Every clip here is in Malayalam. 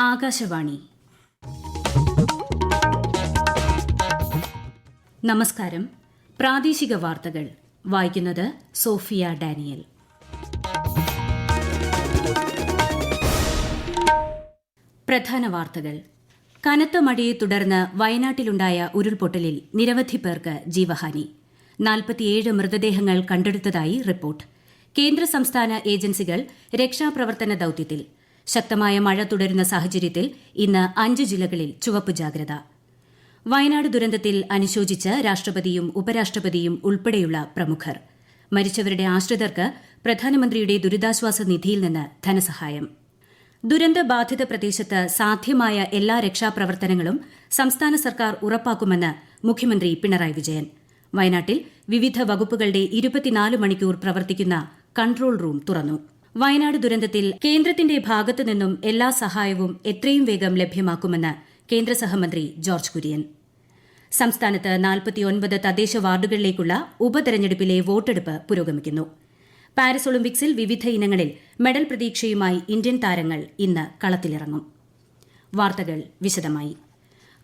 ആകാശവാണി. നമസ്കാരം. പ്രാദേശിക വാർത്തകൾ വായിക്കുന്നത് സോഫിയ ഡാനിയൽ. പ്രധാന വാർത്തകൾ. കനത്ത മഴയെ തുടർന്ന് വയനാട്ടിലുണ്ടായ ഉരുൾപൊട്ടലിൽ നിരവധി പേർക്ക് ജീവഹാനി. 47 മൃതദേഹങ്ങൾ കണ്ടെടുത്തതായി റിപ്പോർട്ട്. കേന്ദ്ര സംസ്ഥാന ഏജൻസികൾ രക്ഷാപ്രവർത്തന ദൌത്യത്തിൽ. ശക്തമായ മഴ തുടരുന്ന സാഹചര്യത്തിൽ ഇന്ന് 5 ജില്ലകളിൽ ചുവപ്പ് ജാഗ്രത. വയനാട് ദുരന്തത്തിൽ അനുശോചിച്ച് രാഷ്ട്രപതിയും ഉപരാഷ്ട്രപതിയും ഉൾപ്പെടെയുള്ള പ്രമുഖർ. മരിച്ചവരുടെ ആശ്രിതർക്ക് പ്രധാനമന്ത്രിയുടെ ദുരിതാശ്വാസ നിധിയിൽ നിന്ന് ധനസഹായം. ദുരന്തബാധിത പ്രദേശത്ത് സാധ്യമായ എല്ലാ രക്ഷാപ്രവർത്തനങ്ങളും സംസ്ഥാന സർക്കാർ ഉറപ്പാക്കുമെന്ന് മുഖ്യമന്ത്രി പിണറായി വിജയൻ. വയനാട്ടിൽ വിവിധ വകുപ്പുകളുടെ 24 മണിക്കൂർ പ്രവർത്തിക്കുന്ന കൺട്രോൾ റൂം തുറന്നു. വയനാട് ദുരന്തത്തിൽ കേന്ദ്രത്തിന്റെ ഭാഗത്തു നിന്നും എല്ലാ സഹായവും എത്രയും വേഗം ലഭ്യമാക്കുമെന്ന് കേന്ദ്ര സഹമന്ത്രി ജോർജ് കുര്യൻ. സംസ്ഥാനത്ത് 49 തദ്ദേശ വാർഡുകളിലേക്കുള്ള ഉപതെരഞ്ഞെടുപ്പിലെ വോട്ടെടുപ്പ് പുരോഗമിക്കുന്നു. പാരീസ് ഒളിമ്പിക്സിൽ വിവിധ ഇനങ്ങളിൽ മെഡൽ പ്രതീക്ഷയുമായി ഇന്ത്യൻ താരങ്ങൾ ഇന്ന് കളത്തിലിറങ്ങും. വാർത്തകൾ വിശദമായി.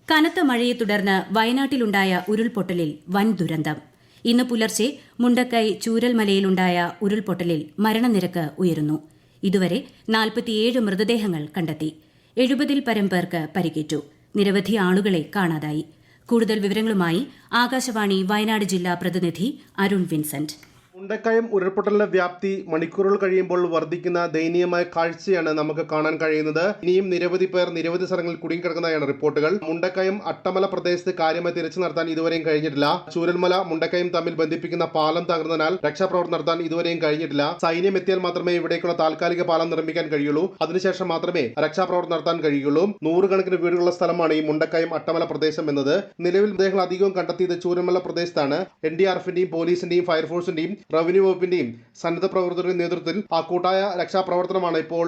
കനത്ത മഴയെ തുടർന്ന് വയനാട്ടിലുണ്ടായ ഉരുൾപൊട്ടലിൽ വൻ ദുരന്തം. ഇന്ന് പുലർച്ചെ മുണ്ടക്കൈ ചൂരൽമലയിലുണ്ടായ ഉരുൾപൊട്ടലിൽ മരണനിരക്ക് ഉയരുന്നു. ഇതുവരെ 47 മൃതദേഹങ്ങൾ കണ്ടെത്തി. 70-ൽ പരം പേർക്ക് പരിക്കേറ്റു. നിരവധി ആളുകളെ കാണാതായി. കൂടുതൽ വിവരങ്ങളുമായി ആകാശവാണി വയനാട് ജില്ലാ പ്രതിനിധി അരുൺ വിൻസെന്റ്. മുണ്ടക്കയം ഉരുൾപൊട്ടലിന്റെ വ്യാപ്തി മണിക്കൂറുകൾ കഴിയുമ്പോൾ വർദ്ധിക്കുന്ന ദയനീയമായ കാഴ്ചയാണ് നമുക്ക് കാണാൻ കഴിയുന്നത്. ഇനിയും നിരവധി പേർ നിരവധി സ്ഥലങ്ങളിൽ കുടുങ്ങിക്കിടക്കുന്നതായാണ് റിപ്പോർട്ടുകൾ. മുണ്ടക്കയം അട്ടമല പ്രദേശത്ത് കാര്യമായി തിരച്ചിൽ നടത്താൻ ഇതുവരെയും കഴിഞ്ഞിട്ടില്ല. ചൂരൽമല മുണ്ടക്കയം തമ്മിൽ ബന്ധിപ്പിക്കുന്ന പാലം തകർന്നതിനാൽ രക്ഷാപ്രവർത്തനം നടത്താൻ ഇതുവരെയും കഴിഞ്ഞിട്ടില്ല. സൈന്യം എത്തിയാൽ മാത്രമേ ഇവിടേക്കുള്ള താൽക്കാലിക പാലം നിർമ്മിക്കാൻ കഴിയുള്ളൂ. അതിനുശേഷം മാത്രമേ രക്ഷാപ്രവർത്തനം നടത്താൻ കഴിയുള്ളൂ. 100 കണക്കിന് വീടുകളുള്ള സ്ഥലമാണ് ഈ മുണ്ടക്കയം അട്ടമല പ്രദേശം എന്നത്. നിലവിൽ മൃതദേഹങ്ങൾ അധികവും കണ്ടെത്തിയത് ചൂരൽമല പ്രദേശത്താണ്. NDRFന്റെയും പോലീസിന്റെയും ഫയർഫോഴ്സിന്റെയും റവന്യൂ വകുപ്പിന്റെയും സന്നദ്ധ പ്രവർത്തകരുടെ നേതൃത്വത്തിൽ കൂട്ടായ രക്ഷാപ്രവർത്തനമാണ് ഇപ്പോൾ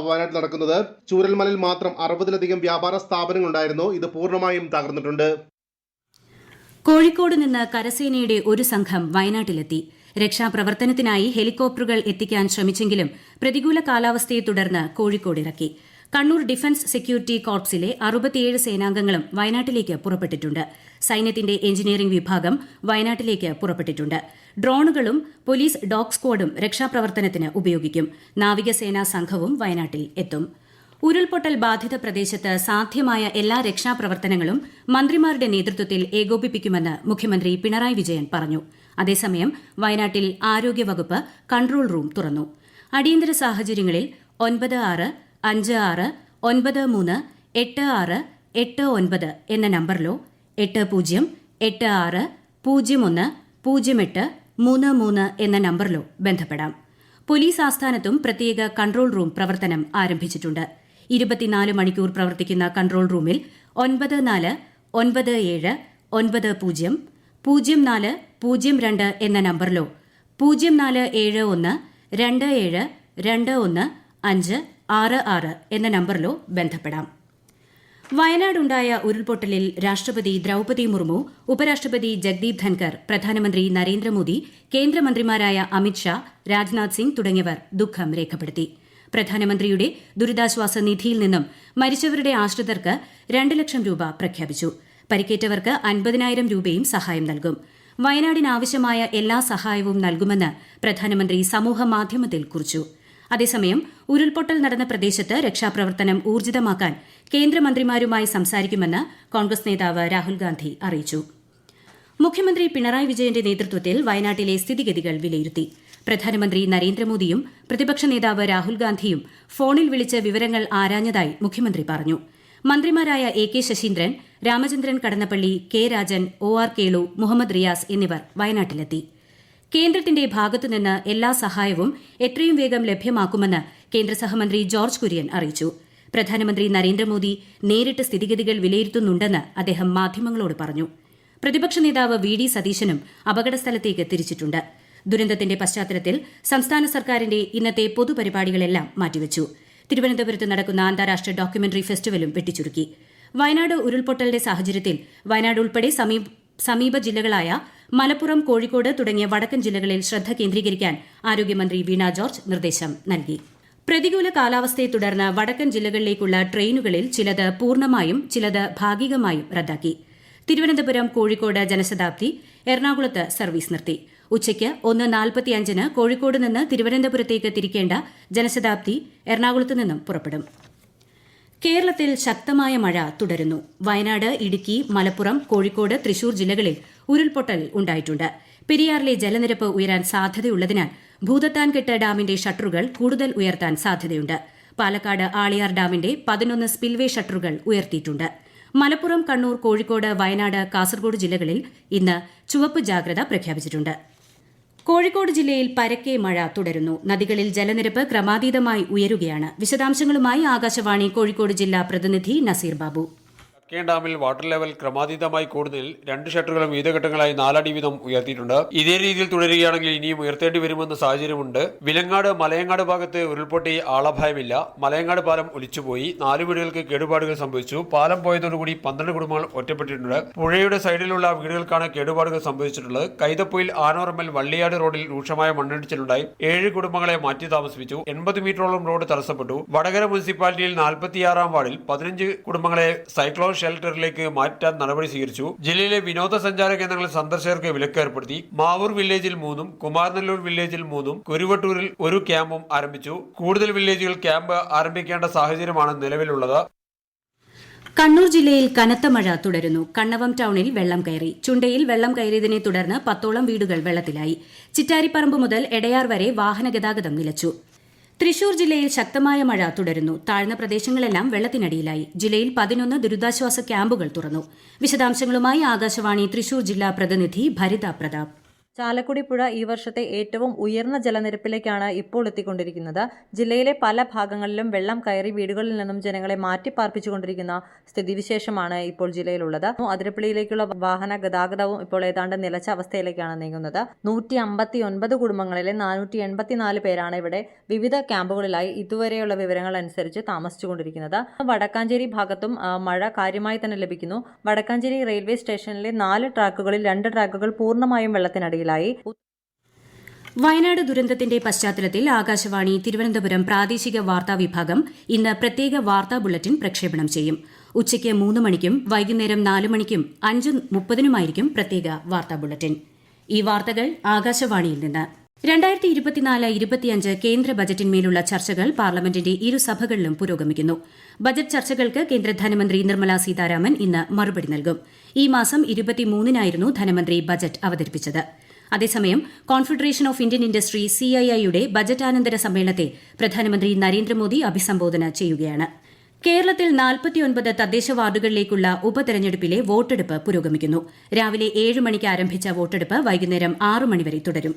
വയനാട്ടിൽ നടക്കുന്നത്. ചൂരൽമലയിൽ മാത്രം 60-ലധികം വ്യാപാര സ്ഥാപനങ്ങൾ ഉണ്ടായിരുന്നു. ഇത് പൂർണ്ണമായും തകർന്നിട്ടുണ്ട്. കോഴിക്കോട് നിന്ന് കരസേനയുടെ ഒരു സംഘം വയനാട്ടിലെത്തി. രക്ഷാപ്രവർത്തനത്തിനായി ഹെലികോപ്റ്ററുകൾ എത്തിക്കാൻ ശ്രമിച്ചെങ്കിലും പ്രതികൂല കാലാവസ്ഥയെ തുടർന്ന് കോഴിക്കോട് ഇറക്കി. കണ്ണൂർ ഡിഫൻസ് സെക്യൂരിറ്റി കോർപ്സിലെ 67 സേനാംഗങ്ങളും വയനാട്ടിലേക്ക് പുറപ്പെട്ടിട്ടുണ്ട്. സൈന്യത്തിന്റെ എഞ്ചിനീയറിംഗ് വിഭാഗം വയനാട്ടിലേക്ക് പുറപ്പെട്ടിട്ടുണ്ട്. ഡ്രോണുകളും പോലീസ് ഡോഗ് സ്ക്വാഡും രക്ഷാപ്രവർത്തനത്തിന് ഉപയോഗിക്കും. നാവികസേനാ സംഘവും വയനാട്ടിൽ എത്തും. ഉരുൾപൊട്ടൽ ബാധിത പ്രദേശത്ത് സാധ്യമായ എല്ലാ രക്ഷാപ്രവർത്തനങ്ങളും മന്ത്രിമാരുടെ നേതൃത്വത്തിൽ ഏകോപിപ്പിക്കുമെന്ന് മുഖ്യമന്ത്രി പിണറായി വിജയൻ പറഞ്ഞു. അതേസമയം വയനാട്ടിൽ ആരോഗ്യവകുപ്പ് കൺട്രോൾ റൂം തുറന്നു. അടിയന്തര സാഹചര്യങ്ങളിൽ 96 56 93 86 89 എന്ന നമ്പറിലോ 80 86 01 08 33 എന്ന നമ്പറിലോ ബന്ധപ്പെടാം. പോലീസ് ആസ്ഥാനത്തും പ്രത്യേക കൺട്രോൾ റൂം പ്രവർത്തനം ആരംഭിച്ചിട്ടുണ്ട്. 24 മണിക്കൂർ പ്രവർത്തിക്കുന്ന കൺട്രോൾ റൂമിൽ 94 97 90 04 02 എന്ന നമ്പറിലോ 0471 27 21 566 എന്ന നമ്പറിലോ ബന്ധപ്പെടാം. വയനാടുണ്ടായ ഉരുൾപൊട്ടലിൽ രാഷ്ട്രപതി ദ്രൌപദി മുർമു, ഉപരാഷ്ട്രപതി ജഗ്ദീപ് ധൻകർ, പ്രധാനമന്ത്രി നരേന്ദ്രമോദി, കേന്ദ്രമന്ത്രിമാരായ അമിത്ഷാ, രാജ്നാഥ് സിംഗ് തുടങ്ങിയവർ ദുഃഖം രേഖപ്പെടുത്തി. പ്രധാനമന്ത്രിയുടെ ദുരിതാശ്വാസ നിധിയിൽ നിന്നും മരിച്ചവരുടെ ആശ്രിതർക്ക് 2 ലക്ഷം രൂപ പ്രഖ്യാപിച്ചു. പരിക്കേറ്റവർക്ക് 50,000 രൂപയും സഹായം നൽകും. വയനാടിനാവശ്യമായ എല്ലാ സഹായവും നൽകുമെന്ന് പ്രധാനമന്ത്രി സമൂഹമാധ്യമത്തിൽ കുറിച്ചു. അതേസമയം ഉരുൾപൊട്ടൽ നടന്ന പ്രദേശത്ത് രക്ഷാപ്രവർത്തനം ഊർജിതമാക്കാൻ കേന്ദ്രമന്ത്രിമാരുമായി സംസാരിക്കുമെന്ന് കോൺഗ്രസ് നേതാവ് രാഹുൽ ഗാന്ധി അറിയിച്ചു. മുഖ്യമന്ത്രി പിണറായി വിജയന്റെ നേതൃത്വത്തിൽ വയനാട്ടിലെ സ്ഥിതിഗതികൾ വിലയിരുത്തി. പ്രധാനമന്ത്രി നരേന്ദ്രമോദിയും പ്രതിപക്ഷ നേതാവ് രാഹുൽ ഗാന്ധിയും ഫോണിൽ വിളിച്ച് വിവരങ്ങൾ ആരാഞ്ഞതായി മുഖ്യമന്ത്രി പറഞ്ഞു. മന്ത്രിമാരായ AK Saseendran, Ramachandran Kadannappally, K Rajan, OR Kelu, Muhammad Riyas എന്നിവർ വയനാട്ടിലെത്തി. കേന്ദ്രത്തിന്റെ ഭാഗത്തുനിന്ന് എല്ലാ സഹായവും എത്രയും വേഗം ലഭ്യമാക്കുമെന്ന് കേന്ദ്ര സഹമന്ത്രി ജോർജ് കുര്യൻ അറിയിച്ചു. പ്രധാനമന്ത്രി നരേന്ദ്രമോദി നേരിട്ട് സ്ഥിതിഗതികൾ വിലയിരുത്തുന്നുണ്ടെന്ന് അദ്ദേഹം മാധ്യമങ്ങളോട് പറഞ്ഞു. പ്രതിപക്ഷ നേതാവ് VD സതീശനും അപകടസ്ഥലത്തേക്ക് തിരിച്ചിട്ടുണ്ട്. ദുരന്തത്തിന്റെ പശ്ചാത്തലത്തിൽ സംസ്ഥാന സർക്കാരിന്റെ ഇന്നത്തെ പൊതുപരിപാടികളെല്ലാം മാറ്റിവച്ചു. തിരുവനന്തപുരത്ത് നടക്കുന്ന അന്താരാഷ്ട്ര ഡോക്യുമെന്ററി ഫെസ്റ്റിവലും വെട്ടിച്ചുരുക്കി. വയനാട് ഉരുൾപൊട്ടലിന്റെ സാഹചര്യത്തിൽ വയനാട് ഉൾപ്പെടെ സമീപ ജില്ലകളായ മലപ്പുറം, കോഴിക്കോട് തുടങ്ങിയ വടക്കൻ ജില്ലകളിൽ ശ്രദ്ധ കേന്ദ്രീകരിക്കാൻ ആരോഗ്യമന്ത്രി വീണ ജോർജ് നിർദ്ദേശം നൽകി. പ്രതികൂല കാലാവസ്ഥയെ തുടർന്ന് വടക്കൻ ജില്ലകളിലേക്കുള്ള ട്രെയിനുകളിൽ ചിലത് പൂർണ്ണമായും ചിലത് ഭാഗികമായും റദ്ദാക്കി. തിരുവനന്തപുരം കോഴിക്കോട് ജനശതാബ്ദി എറണാകുളത്ത് സർവീസ് നിർത്തി. ഉച്ചയ്ക്ക് 1:45 കോഴിക്കോട് നിന്ന് തിരുവനന്തപുരത്തേക്ക് തിരിക്കേണ്ട ജനശതാബ്ദി എറണാകുളത്ത് നിന്നും പുറപ്പെടും. കേരളത്തിൽ ശക്തമായ മഴ തുടരുന്നു. വയനാട്, ഇടുക്കി, മലപ്പുറം, കോഴിക്കോട്, തൃശൂർ ജില്ലകളിൽ ഉരുൾപൊട്ടൽ ഉണ്ടായിട്ടുണ്ട്. പെരിയാറിലെ ജലനിരപ്പ് ഉയരാൻ സാധ്യതയുള്ളതിനാൽ ഭൂതത്താൻകെട്ട് ഡാമിന്റെ ഷട്ടറുകൾ കൂടുതൽ ഉയർത്താൻ സാധ്യതയുണ്ട്. പാലക്കാട് ആളിയാർ ഡാമിന്റെ 11 സ്പിൽവേ ഷട്ടറുകൾ ഉയർത്തിയിട്ടുണ്ട്. മലപ്പുറം, കണ്ണൂർ, കോഴിക്കോട്, വയനാട്, കാസർഗോഡ് ജില്ലകളിൽ ഇന്ന് ചുവപ്പ് ജാഗ്രത പ്രഖ്യാപിച്ചിട്ടുണ്ട്. കോഴിക്കോട് ജില്ലയിൽ പരക്കെ മഴ തുടരുന്നു. നദികളിൽ ജലനിരപ്പ് ക്രമാതീതമായി ഉയരുകയാണ്. വിശദാംശങ്ങളുമായി ആകാശവാണി കോഴിക്കോട് ജില്ലാ പ്രതിനിധി നസീർ ബാബു. കക്കയം ഡാമിൽ വാട്ടർ ലെവൽ ക്രമാതീതമായി കൂടുന്നതിൽ 2 ഷട്ടറുകളും വിവിധഘട്ടങ്ങളായി 4 അടി വീതം ഉയർത്തിയിട്ടുണ്ട്. ഇതേ രീതിയിൽ തുടരുകയാണെങ്കിൽ ഇനിയും ഉയർത്തേണ്ടി വരുമെന്ന സാഹചര്യമുണ്ട്. വിലങ്ങാട്, മലയങ്ങാട് ഭാഗത്ത് ഉരുൾപൊട്ടി ആളപായമില്ല. മലയങ്ങാട് പാലം ഒലിച്ചുപോയി. 4 വീടുകൾക്ക് കേടുപാടുകൾ സംഭവിച്ചു. പാലം പോയതോടുകൂടി 12 കുടുംബങ്ങൾ ഒറ്റപ്പെട്ടിട്ടുണ്ട്. പുഴയുടെ സൈഡിലുള്ള വീടുകൾക്കാണ് കേടുപാടുകൾ സംഭവിച്ചിട്ടുള്ളത്. കൈതപ്പൊയിൽ ആനോറമ്മൽ വള്ളിയാട് റോഡിൽ രൂക്ഷമായ മണ്ണിടിച്ചിലുണ്ടായി. 7 കുടുംബങ്ങളെ മാറ്റി താമസിപ്പിച്ചു. 80 മീറ്ററോളം റോഡ് തടസ്സപ്പെട്ടു. വടകര മുനിസിപ്പാലിറ്റിയിൽ 46-ാം വാർഡിൽ 15 കുടുംബങ്ങളെ സൈക്ലോൺ ഷെൽട്ടറിലേക്ക് മാറ്റാൻ നടപടി സ്വീകരിച്ചു. ജില്ലയിലെ വിനോദസഞ്ചാര കേന്ദ്രങ്ങളിൽ സന്ദർശകർക്ക് വിലക്ക് ഏർപ്പെടുത്തി. മാവൂർ വില്ലേജിൽ 3-ഉം കുമാരനെല്ലൂർ വില്ലേജിൽ 3-ഉം കുരുവട്ടൂരിൽ 1 ക്യാമ്പും ആരംഭിച്ചു. കൂടുതൽ വില്ലേജുകൾ ക്യാമ്പ് ആരംഭിക്കേണ്ട സാഹചര്യമാണ് നിലവിലുള്ളത്. കണ്ണൂർ ജില്ലയിൽ കനത്ത മഴ തുടരുന്നു. കണ്ണവം ടൌണിൽ വെള്ളം കയറി. ചുണ്ടയിൽ വെള്ളം കയറിയതിനെ തുടർന്ന് 10ഓളം വീടുകൾ വെള്ളത്തിലായി. ചിറ്റാരിപ്പറമ്പ് മുതൽ എടയാർ വരെ വാഹനഗതാഗതം നിലച്ചു. തൃശൂർ ജില്ലയിൽ ശക്തമായ മഴ തുടരുന്നു. താഴ്ന്ന പ്രദേശങ്ങളെല്ലാം വെള്ളത്തിനടിയിലായി. ജില്ലയിൽ 11 ദുരിതാശ്വാസ ക്യാമ്പുകൾ തുറന്നു. വിശദാംശങ്ങളുമായി ആകാശവാണി തൃശൂർ ജില്ലാ പ്രതിനിധി ഭരിത പ്രതാപ്. ചാലക്കുടി പുഴ ഈ വർഷത്തെ ഏറ്റവും ഉയർന്ന ജലനിരപ്പിലേക്കാണ് ഇപ്പോൾ എത്തിക്കൊണ്ടിരിക്കുന്നത്. ജില്ലയിലെ പല ഭാഗങ്ങളിലും വെള്ളം കയറി വീടുകളിൽ നിന്നും ജനങ്ങളെ മാറ്റിപ്പാർപ്പിച്ചുകൊണ്ടിരിക്കുന്ന സ്ഥിതിവിശേഷമാണ് ഇപ്പോൾ ജില്ലയിലുള്ളത്. അതിരപ്പള്ളിയിലേക്കുള്ള വാഹന ഗതാഗതവും ഇപ്പോൾ ഏതാണ്ട് നിലച്ച അവസ്ഥയിലേക്കാണ് നീങ്ങുന്നത്. 159 കുടുംബങ്ങളിലെ 484 പേരാണ് ഇവിടെ വിവിധ ക്യാമ്പുകളിലായി ഇതുവരെയുള്ള വിവരങ്ങൾ അനുസരിച്ച് താമസിച്ചുകൊണ്ടിരിക്കുന്നത്. വടക്കാഞ്ചേരി ഭാഗത്തും മഴ കാര്യമായി തന്നെ ലഭിക്കുന്നു. വടക്കാഞ്ചേരി റെയിൽവേ സ്റ്റേഷനിലെ 4 ട്രാക്കുകളിൽ 2 ട്രാക്കുകൾ പൂർണ്ണമായും വെള്ളത്തിനടിയിൽ. വയനാട് ദുരന്തത്തിന്റെ പശ്ചാത്തലത്തിൽ ആകാശവാണി തിരുവനന്തപുരം പ്രാദേശിക വാർത്താ വിഭാഗം ഇന്ന് പ്രത്യേക വാർത്താ ബുള്ളറ്റിൻ പ്രക്ഷേപണം ചെയ്യും. ഉച്ചയ്ക്ക് 3 മണിക്കും വൈകുന്നേരം 4 മണിക്കും 5:30 പ്രത്യേക വാർത്താ ബുള്ളറ്റിൻ. ഈ വാർത്തകൾ ആകാശവാണിയിൽ നിന്ന്. 2024-25 കേന്ദ്ര ബജറ്റിന്മേലുള്ള ചർച്ചകൾ പാർലമെന്റിന്റെ ഇരുസഭകളിലും പുരോഗമിക്കുന്നു. ബജറ്റ് ചർച്ചകൾക്ക് കേന്ദ്ര ധനമന്ത്രി നിർമ്മല സീതാരാമൻ ഇന്ന് മറുപടി നൽകും. ഈ മാസം 23-നായിരുന്നു ധനമന്ത്രി ബജറ്റ് അവതരിപ്പിച്ചത്. അതേസമയം കോൺഫെഡറേഷൻ ഓഫ് ഇന്ത്യൻ ഇൻഡസ്ട്രി CII-യുടെ ബജറ്റാനന്തര സമ്മേളനത്തെ പ്രധാനമന്ത്രി നരേന്ദ്രമോദി അഭിസംബോധന ചെയ്യുകയാണ്. കേരളത്തിൽ 49 തദ്ദേശ വാർഡുകളിലേക്കുള്ള ഉപതെരഞ്ഞെടുപ്പിലെ വോട്ടെടുപ്പ് പുരോഗമിക്കുന്നു. രാവിലെ 7 മണിക്ക് ആരംഭിച്ച വോട്ടെടുപ്പ് വൈകുന്നേരം 6 മണിവരെ തുടരും.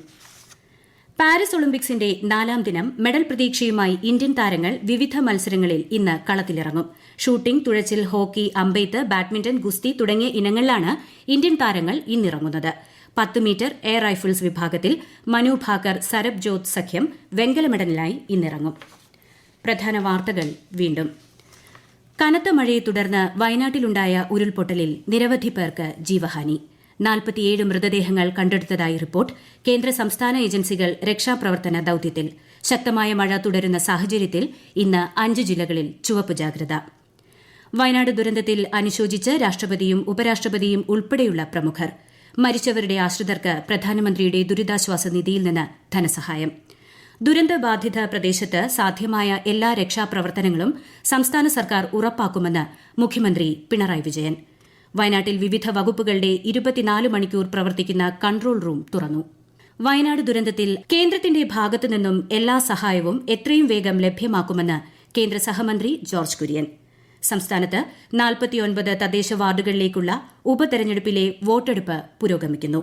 പാരീസ് ഒളിമ്പിക്സിന്റെ 4ാം ദിനം മെഡൽ പ്രതീക്ഷയുമായി ഇന്ത്യൻ താരങ്ങൾ വിവിധ മത്സരങ്ങളിൽ ഇന്ന് കളത്തിലിറങ്ങും. ഷൂട്ടിംഗ്, തുഴച്ചിൽ, ഹോക്കി, അമ്പെയ്ത്ത്, ബാഡ്മിന്റൺ, ഗുസ്തി തുടങ്ങിയ ഇനങ്ങളിലാണ് ഇന്ത്യൻ താരങ്ങൾ ഇന്നിറങ്ങുന്നത്. 10 മീറ്റർ എയർ റൈഫിൾസ് വിഭാഗത്തിൽ മനു ഭാക്കർ സരബ് ജോത് സഖ്യം വെങ്കല മെഡലിനായി ഇന്നിറങ്ങും. പ്രധാന വാർത്തകൾ വീണ്ടും. കനത്ത മഴയെ തുടർന്ന് വയനാട്ടിലുണ്ടായ ഉരുൾപൊട്ടലിൽ നിരവധി പേർക്ക് ജീവഹാനി. 47 മൃതദേഹങ്ങൾ കണ്ടെടുത്തതായി റിപ്പോർട്ട്. കേന്ദ്ര സംസ്ഥാന ഏജൻസികൾ രക്ഷാപ്രവർത്തന ദൌത്യത്തിൽ. ശക്തമായ മഴ തുടരുന്ന സാഹചര്യത്തിൽ ഇന്ന് 5 ജില്ലകളിൽ ചുവപ്പ് ജാഗ്രത. വയനാട് ദുരന്തത്തിൽ അനുശോചിച്ച് രാഷ്ട്രപതിയും ഉപരാഷ്ട്രപതിയും ഉൾപ്പെടെയുള്ള പ്രമുഖർ. മരിച്ചവരുടെ ആശ്രിതർക്ക് പ്രധാനമന്ത്രിയുടെ ദുരിതാശ്വാസ നിധിയിൽ നിന്ന് ധനസഹായം. ദുരന്തബാധിത പ്രദേശത്ത് സാധ്യമായ എല്ലാ രക്ഷാപ്രവർത്തനങ്ങളും സംസ്ഥാന സർക്കാർ ഉറപ്പാക്കുമെന്ന് മുഖ്യമന്ത്രി പിണറായി വിജയൻ. വയനാട്ടിൽ വിവിധ വകുപ്പുകളുടെ 24 മണിക്കൂർ പ്രവർത്തിക്കുന്ന കൺട്രോൾ റൂം തുറന്നു. വയനാട് ദുരന്തത്തിൽ കേന്ദ്രത്തിന്റെ ഭാഗത്തുനിന്നും എല്ലാ സഹായവും എത്രയും വേഗം ലഭ്യമാക്കുമെന്ന് കേന്ദ്ര സഹമന്ത്രി ജോർജ് കുര്യൻ. സംസ്ഥാനത്ത് 49 തദ്ദേശ വാർഡുകളിലേക്കുള്ള ഉപതെരഞ്ഞെടുപ്പിലെ വോട്ടെടുപ്പ് പുരോഗമിക്കുന്നു.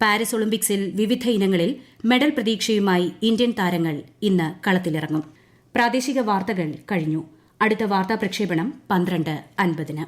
പാരീസ് ഒളിമ്പിക്സിൽ വിവിധ ഇനങ്ങളിൽ മെഡൽ പ്രതീക്ഷയുമായി ഇന്ത്യൻ താരങ്ങൾ ഇന്ന് കളത്തിലിറങ്ങും. പ്രാദേശിക വാർത്തകൾ കഴിഞ്ഞു. അടുത്ത വാർത്താ പ്രക്ഷേപണം 12:50.